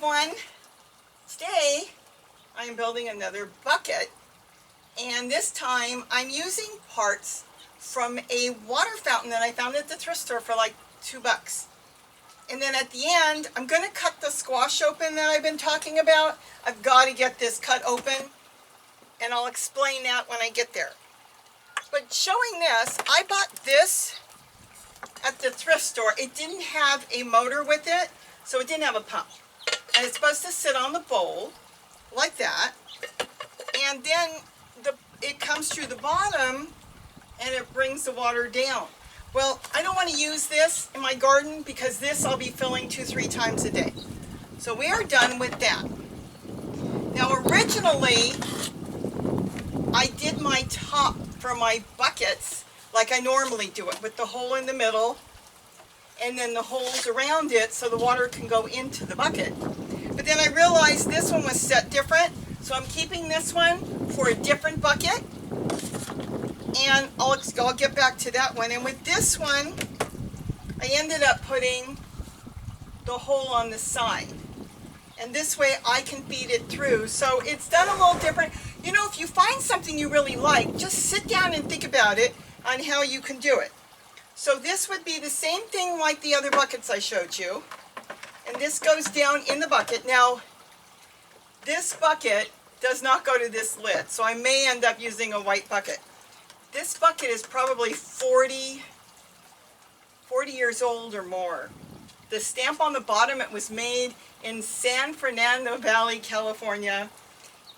everyone. Today I am building another bucket, and this time I'm using parts from a water fountain that I found at the thrift store for like $2. And then at the end I'm going to cut the squash open that I've been talking about. I've got to get this cut open, and I'll explain that when I get there. But showing this, I bought this at the thrift store. It didn't have a motor with it, so it didn't have a pump. And it's supposed to sit on the bowl like that, and then it comes through the bottom and it brings the water down. Well, I don't want to use this in my garden because this I'll be filling 2-3 times a day. So we are done with that. Now originally I did my top for my buckets like I normally do it, with the hole in the middle and then the holes around it so the water can go into the bucket. But then I realized this one was set different, so I'm keeping this one for a different bucket, and I'll get back to that one. And with this one, I ended up putting the hole on the side, and this way I can feed it through. So it's done a little different. You know, if you find something you really like, just sit down and think about it on how you can do it. So this would be the same thing like the other buckets I showed you. And this goes down in the bucket. Now, this bucket does not go to this lid, so I may end up using a white bucket. This bucket is probably 40 years old or more. The stamp on the bottom, it was made in San Fernando Valley, California.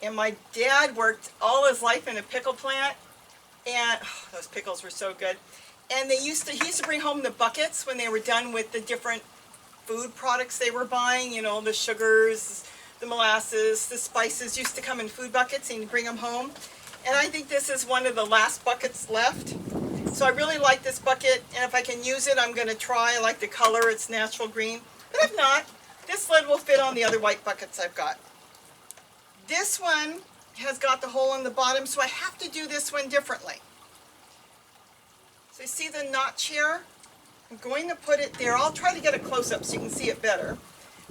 And my dad worked all his life in a pickle plant, and those pickles were so good. And he used to bring home the buckets when they were done with the different food products they were buying, you know, the sugars, the molasses, the spices used to come in food buckets, and you bring them home. And I think this is one of the last buckets left. So I really like this bucket, and if I can use it, I'm going to try. I like the color, it's natural green. But if not, this lid will fit on the other white buckets I've got. This one has got the hole in the bottom, so I have to do this one differently. So you see the notch here? I'm going to put it there. I'll try to get a close-up so you can see it better.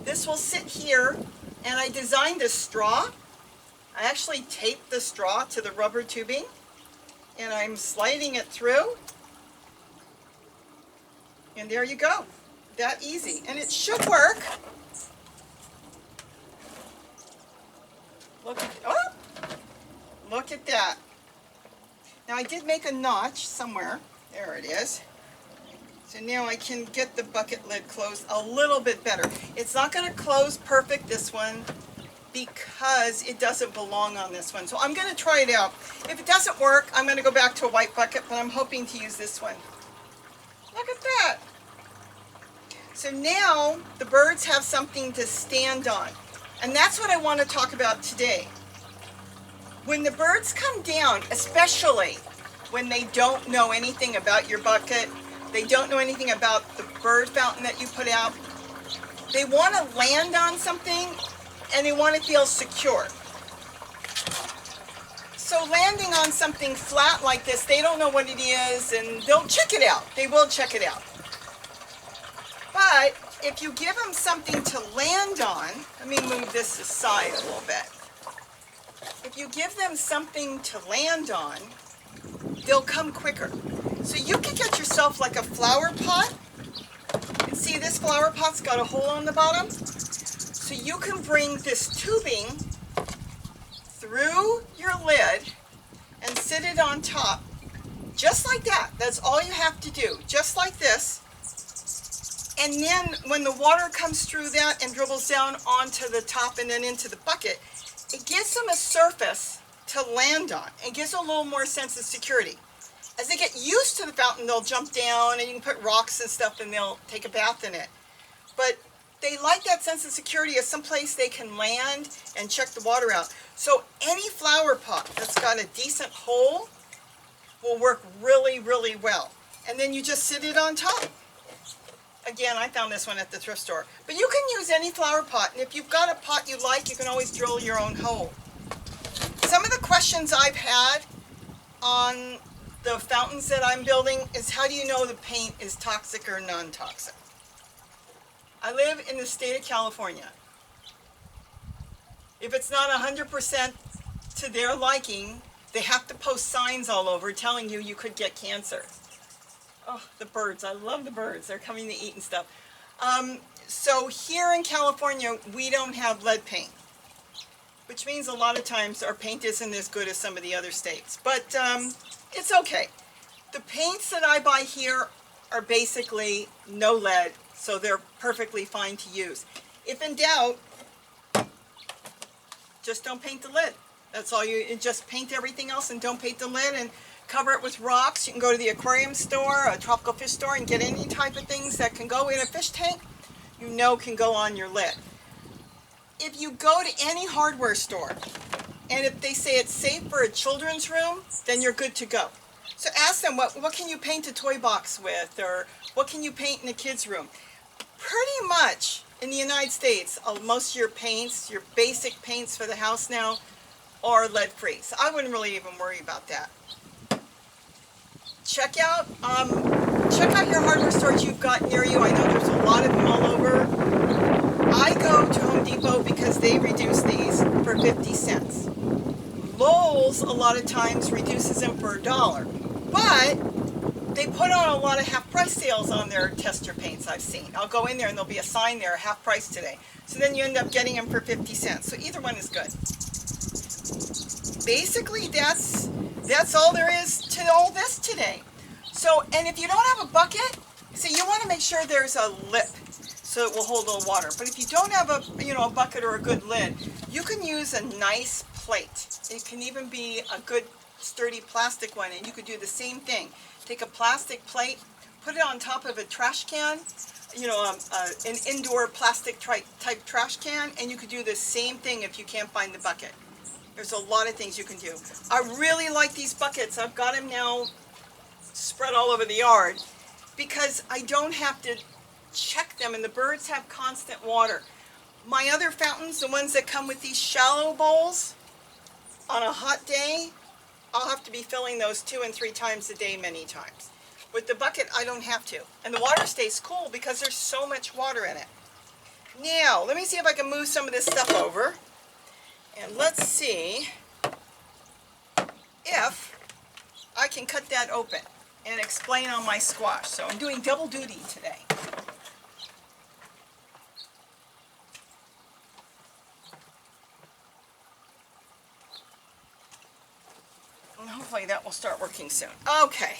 This will sit here, and I designed a straw. I actually taped the straw to the rubber tubing, and I'm sliding it through. And there you go. That easy. And it should work. Look at that. Now I did make a notch somewhere. There it is. So now I can get the bucket lid closed a little bit better. It's not going to close perfect, this one, because it doesn't belong on this one. So I'm going to try it out. If it doesn't work, I'm going to go back to a white bucket, but I'm hoping to use this one. Look at that. So now the birds have something to stand on. And that's what I want to talk about today. When the birds come down, especially when they don't know anything about your bucket, they don't know anything about the bird fountain that you put out, they want to land on something and they want to feel secure. So landing on something flat like this, they don't know what it is, and they'll check it out. They will check it out. But if you give them something to land on, let me move this aside a little bit. If you give them something to land on, they'll come quicker. So you can get yourself like a flower pot. And see, this flower pot's got a hole on the bottom. So you can bring this tubing through your lid and sit it on top, just like that. That's all you have to do, just like this. And then when the water comes through that and dribbles down onto the top and then into the bucket, it gives them a surface to land on. It gives them a little more sense of security. As they get used to the fountain, they'll jump down, and you can put rocks and stuff, and they'll take a bath in it. But they like that sense of security as someplace they can land and check the water out. So any flower pot that's got a decent hole will work really, really well. And then you just sit it on top. Again, I found this one at the thrift store. But you can use any flower pot, and if you've got a pot you like, you can always drill your own hole. Some of the questions I've had on the fountains that I'm building is, how do you know the paint is toxic or non-toxic? I live in the state of California. If it's not 100% to their liking, they have to post signs all over telling you you could get cancer. Oh, the birds. I love the birds. They're coming to eat and stuff. So here in California, we don't have lead paint, which means a lot of times our paint isn't as good as some of the other states. But it's okay. The paints that I buy here are basically no lead, so they're perfectly fine to use. If in doubt, just don't paint the lid. That's all you, just paint everything else and don't paint the lid and cover it with rocks. You can go to the aquarium store, a tropical fish store, and get any type of things that can go in a fish tank, you know can go on your lid. If you go to any hardware store, and if they say it's safe for a children's room, then you're good to go. So ask them, what can you paint a toy box with, or what can you paint in a kid's room? Pretty much in the United States, most of your paints, your basic paints for the house now, are lead-free. So I wouldn't really even worry about that. Check out your hardware stores you've got near you. I know there's a lot of them all over. I go to Home Depot because they reduce these for 50 cents. Lowe's a lot of times reduces them for $1, but they put on a lot of half-price sales on their tester paints I've seen. I'll go in there and there'll be a sign there, half price today. So then you end up getting them for 50 cents. So either one is good. Basically, that's all there is to all this today. So, and if you don't have a bucket, see, you want to make sure there's a lip so it will hold a little water. But if you don't have a bucket or a good lid, you can use a nice plate. It can even be a good sturdy plastic one, and you could do the same thing. Take a plastic plate, put it on top of a trash can, an indoor plastic type trash can, and you could do the same thing if you can't find the bucket. There's a lot of things you can do. I really like these buckets. I've got them now spread all over the yard because I don't have to check them, and the birds have constant water. My other fountains, the ones that come with these shallow bowls, on a hot day, I'll have to be filling those 2 and 3 times a day many times. With the bucket, I don't have to. And the water stays cool because there's so much water in it. Now, let me see if I can move some of this stuff over. And let's see if I can cut that open and explain on my squash. So I'm doing double duty today. And hopefully that will start working soon. Okay.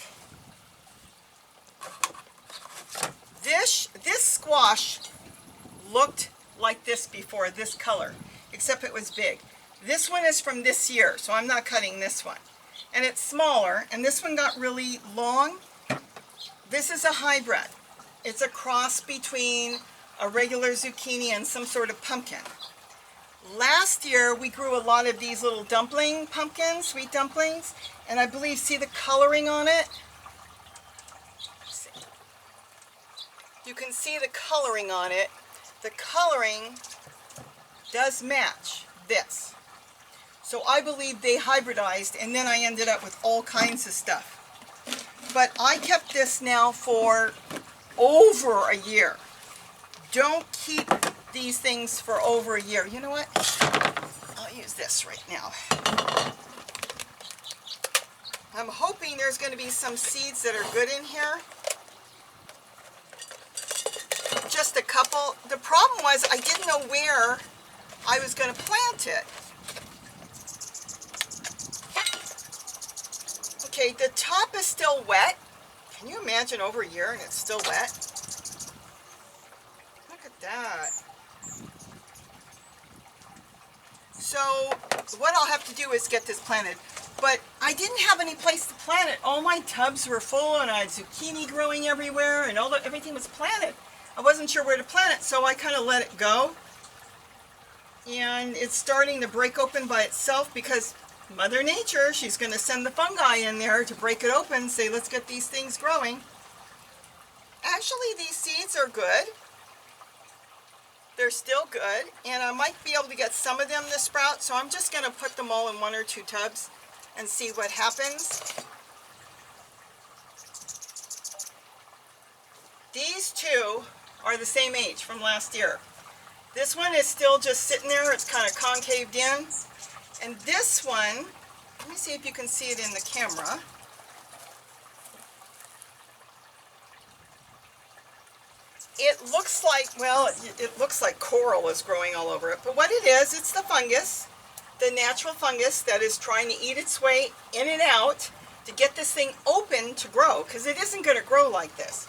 This squash looked like this before, this color, except it was big. This one is from this year, so I'm not cutting this one. And it's smaller, and this one got really long. This is a hybrid. It's a cross between a regular zucchini and some sort of pumpkin. Last year, we grew a lot of these little dumpling pumpkins, sweet dumplings, and I believe, see the coloring on it? Let's see. You can see the coloring on it. The coloring does match this. So I believe they hybridized, and then I ended up with all kinds of stuff. But I kept this now for over a year. Don't keep these things for over a year. You know what? I'll use this right now. I'm hoping there's going to be some seeds that are good in here. Just a couple. The problem was I didn't know where I was going to plant it. Okay, the top is still wet. Can you imagine over a year and it's still wet? Look at that. So what I'll have to do is get this planted. But I didn't have any place to plant it. All my tubs were full, and I had zucchini growing everywhere, and everything was planted. I wasn't sure where to plant it, so I kind of let it go. And it's starting to break open by itself because Mother Nature, she's going to send the fungi in there to break it open, say, let's get these things growing. Actually, these seeds are good. They're still good, and I might be able to get some of them to sprout, so I'm just going to put them all in 1 or 2 tubs and see what happens. These two are the same age from last year. This one is still just sitting there. It's kind of concaved in. And this one, let me see if you can see it in the camera. It looks like, well, it looks like coral is growing all over it. But what it is, it's the fungus, the natural fungus that is trying to eat its way in and out to get this thing open to grow, because it isn't going to grow like this.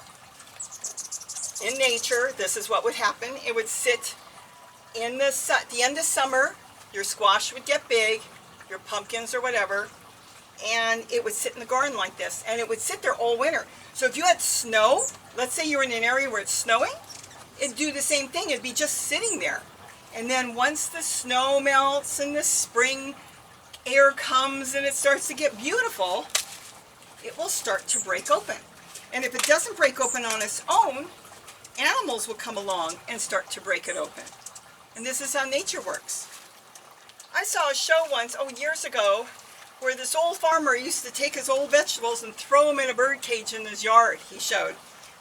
In nature, this is what would happen. It would sit in the end of summer, your squash would get big, your pumpkins or whatever, and it would sit in the garden like this, and it would sit there all winter. So if you had snow, let's say you're in an area where it's snowing, it'd do the same thing. It'd be just sitting there. And then once the snow melts and the spring air comes and it starts to get beautiful, it will start to break open. And if it doesn't break open on its own, animals will come along and start to break it open. And this is how nature works. I saw a show once, years ago, where this old farmer used to take his old vegetables and throw them in a bird cage in his yard, he showed.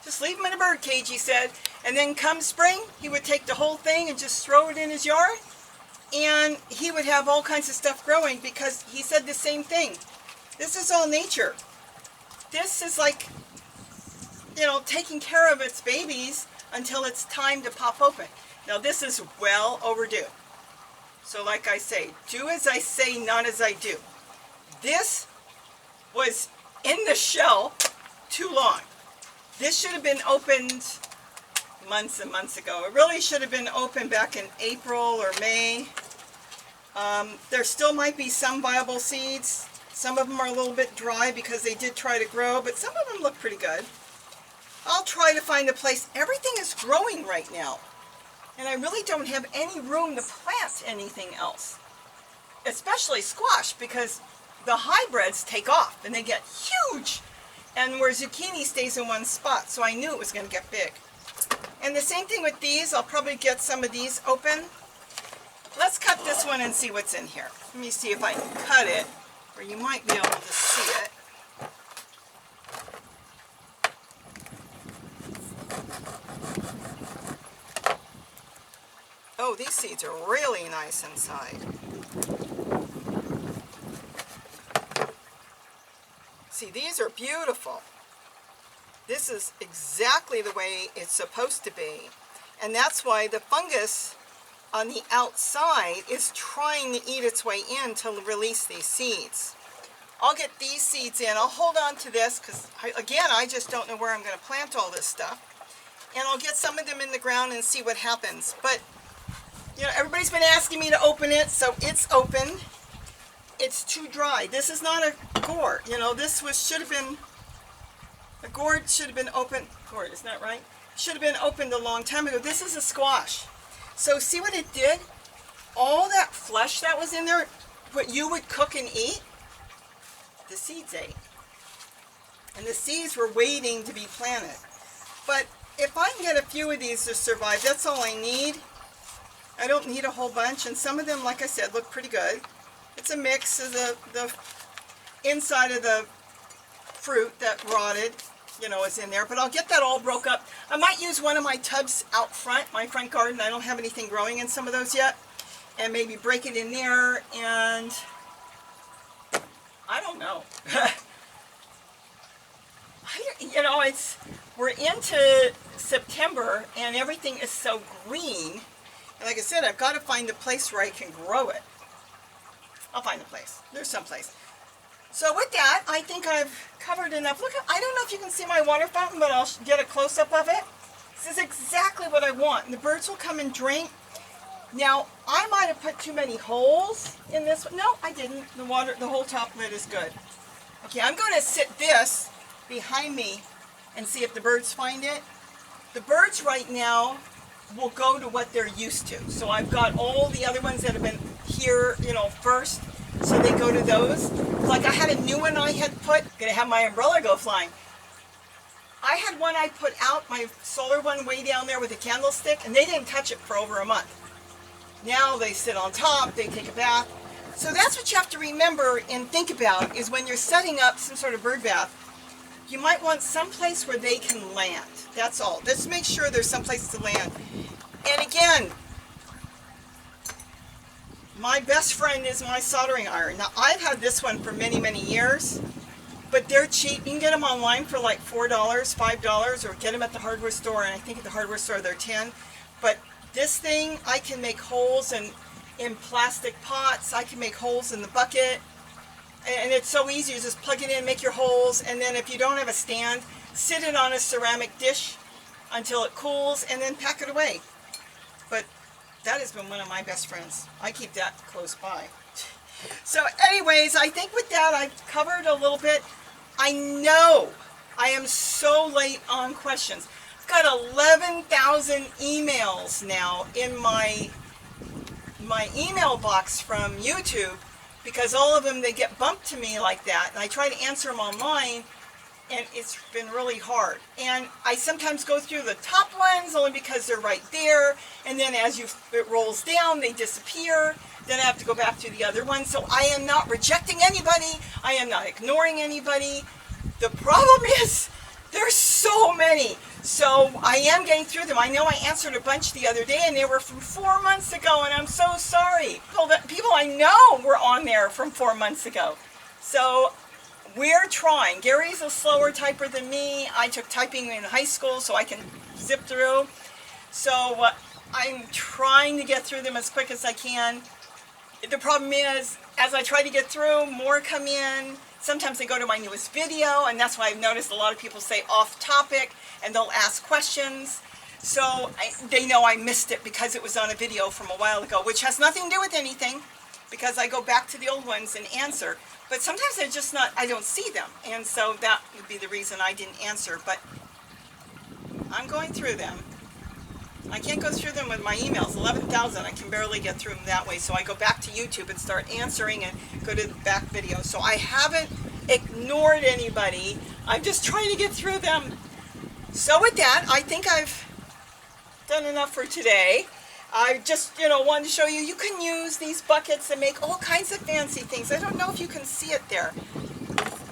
Just leave them in a bird cage, he said, and then come spring, he would take the whole thing and just throw it in his yard, and he would have all kinds of stuff growing because he said the same thing. This is all nature. This is like, taking care of its babies until it's time to pop open. Now this is well overdue. So like I say, do as I say, not as I do. This was in the shell too long. This should have been opened months and months ago. It really should have been opened back in April or May. There still might be some viable seeds. Some of them are a little bit dry because they did try to grow, but some of them look pretty good. I'll try to find a place. Everything is growing right now, and I really don't have any room to plant anything else, especially squash, because the hybrids take off and they get huge, and where zucchini stays in one spot, so I knew it was going to get big. And the same thing with these. I'll probably get some of these open. Let's cut this one and see what's in here. Let me see if I can cut it, or you might be able to see it. Oh, these seeds are really nice inside. See, these are beautiful. This is exactly the way it's supposed to be. And that's why the fungus on the outside is trying to eat its way in to release these seeds. I'll get these seeds in. I'll hold on to this because, again, I just don't know where I'm going to plant all this stuff. And I'll get some of them in the ground and see what happens. But, everybody's been asking me to open it, so it's open. It's too dry. This is not a gourd. This should have been, a gourd should have been open. Gourd, isn't that right? Should have been opened a long time ago. This is a squash. So see what it did? All that flesh that was in there, what you would cook and eat, the seeds ate. And the seeds were waiting to be planted. But if I can get a few of these to survive, that's all I need. I don't need a whole bunch, and some of them, like I said, look pretty good. It's a mix of the inside of the fruit that rotted, is in there. But I'll get that all broke up. I might use one of my tubs out front, my front garden. I don't have anything growing in some of those yet. And maybe break it in there, and I don't know. We're into September, and everything is so green. And like I said, I've got to find a place where I can grow it. I'll find a place. There's some place. So with that, I think I've covered enough. Look, I don't know if you can see my water fountain, but I'll get a close-up of it. This is exactly what I want. And the birds will come and drink. Now, I might have put too many holes in this one. No, I didn't. The whole top lid is good. Okay, I'm going to sit this behind me and see if the birds find it. The birds right now will go to what they're used to. So I've got all the other ones that have been here, first. So they go to those. Like I had a new one I had put. Gonna have my umbrella go flying. I had one I put out, my solar one way down there with a candlestick, and they didn't touch it for over a month. Now they sit on top, they take a bath. So that's what you have to remember and think about, is when you're setting up some sort of bird bath, you might want some place where they can land. That's all. Just make sure there's some place to land. And again, My best friend is my soldering iron. Now, I've had this one for many, many years, but they're cheap. You can get them online for like $4, $5, or get them at the hardware store, and I think at the hardware store they're 10. But this thing, I can make holes in plastic pots. I can make holes in the bucket, and it's so easy. You just plug it in, make your holes, and then if you don't have a stand, sit it on a ceramic dish until it cools, and then pack it away. But that has been one of my best friends. I keep that close by. So anyways, I think with that I've covered a little bit. I know I am so late on questions. I've got 11,000 emails now in my email box from YouTube, because all of them, they get bumped to me like that, and I try to answer them online, and it's been really hard. And I sometimes go through the top ones only because they're right there, and then as it rolls down, they disappear. Then I have to go back to the other ones. So I am not rejecting anybody. I am not ignoring anybody. The problem is there's so many. So I am getting through them. I know I answered a bunch the other day, and they were from 4 months ago, and I'm so sorry. People I know were on there from 4 months ago. So we're trying. Gary's a slower typer than me. I took typing in high school, so I can zip through. So I'm trying to get through them as quick as I can. The problem is, as I try to get through, more come in. Sometimes they go to my newest video, and that's why I've noticed a lot of people say off topic, and they'll ask questions. So they know I missed it because it was on a video from a while ago, which has nothing to do with anything, because I go back to the old ones and answer. But sometimes they're just not, I don't see them. And so that would be the reason I didn't answer. But I'm going through them. I can't go through them with my emails. 11,000, I can barely get through them that way. So I go back to YouTube and start answering and go to the back video. So I haven't ignored anybody. I'm just trying to get through them. So with that, I think I've done enough for today. I just, wanted to show you, you can use these buckets and make all kinds of fancy things. I don't know if you can see it there.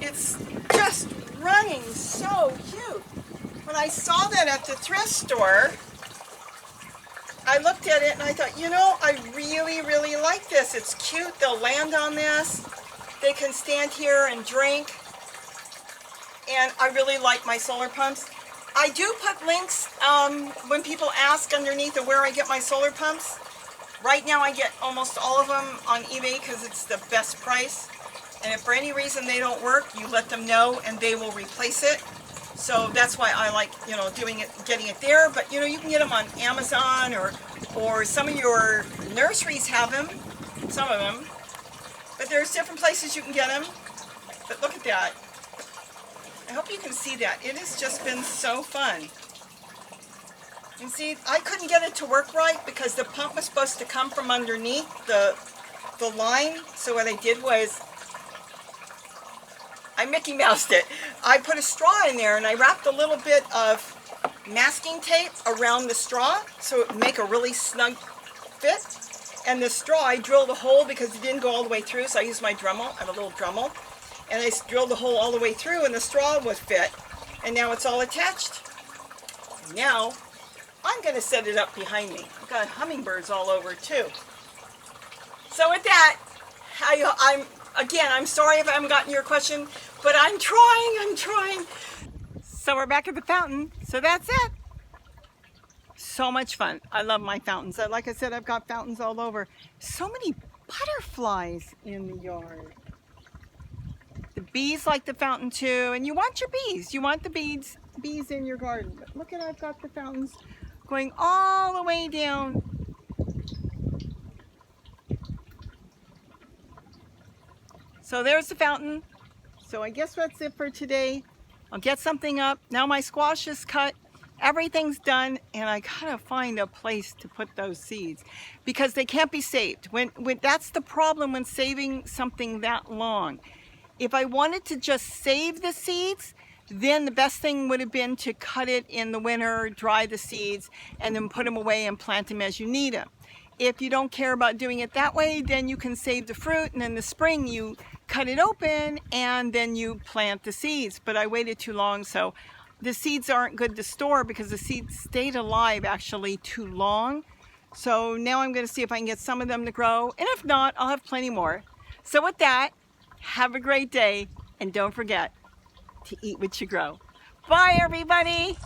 It's just running so cute. When I saw that at the thrift store, I looked at it and I thought, I really, really like this. It's cute. They'll land on this. They can stand here and drink. And I really like my solar pumps. I do put links when people ask underneath of where I get my solar pumps. Right now I get almost all of them on eBay because it's the best price. And if for any reason they don't work, you let them know and they will replace it. So that's why I like, doing it, getting it there. But you can get them on Amazon, or some of your nurseries have them, some of them. But there's different places you can get them. But look at that. I hope you can see that. It has just been so fun. And see, I couldn't get it to work right because the pump was supposed to come from underneath the line. So what I did was, I Mickey Moused it. I put a straw in there and I wrapped a little bit of masking tape around the straw so it would make a really snug fit. And the straw, I drilled a hole because it didn't go all the way through, so I used my Dremel. I have a little Dremel. And I drilled the hole all the way through and the straw would fit. And now it's all attached. Now, I'm going to set it up behind me. I've got hummingbirds all over too. So with that, I'm sorry if I haven't gotten your question, but I'm trying. So we're back at the fountain, so that's it. So much fun. I love my fountains. Like I said, I've got fountains all over. So many butterflies in the yard. The bees like the fountain too, and you want your bees. You want the bees in your garden. But look at, I've got the fountains going all the way down. So there's the fountain. So I guess that's it for today. I'll get something up. Now my squash is cut. Everything's done, and I gotta find a place to put those seeds because they can't be saved. When that's the problem when saving something that long. If I wanted to just save the seeds, then the best thing would have been to cut it in the winter, dry the seeds, and then put them away and plant them as you need them. If you don't care about doing it that way, then you can save the fruit, and in the spring you cut it open and then you plant the seeds. But I waited too long, so the seeds aren't good to store because the seeds stayed alive actually too long. So now I'm going to see if I can get some of them to grow. And if not, I'll have plenty more. So with that, have a great day. And don't forget to eat what you grow. Bye, everybody.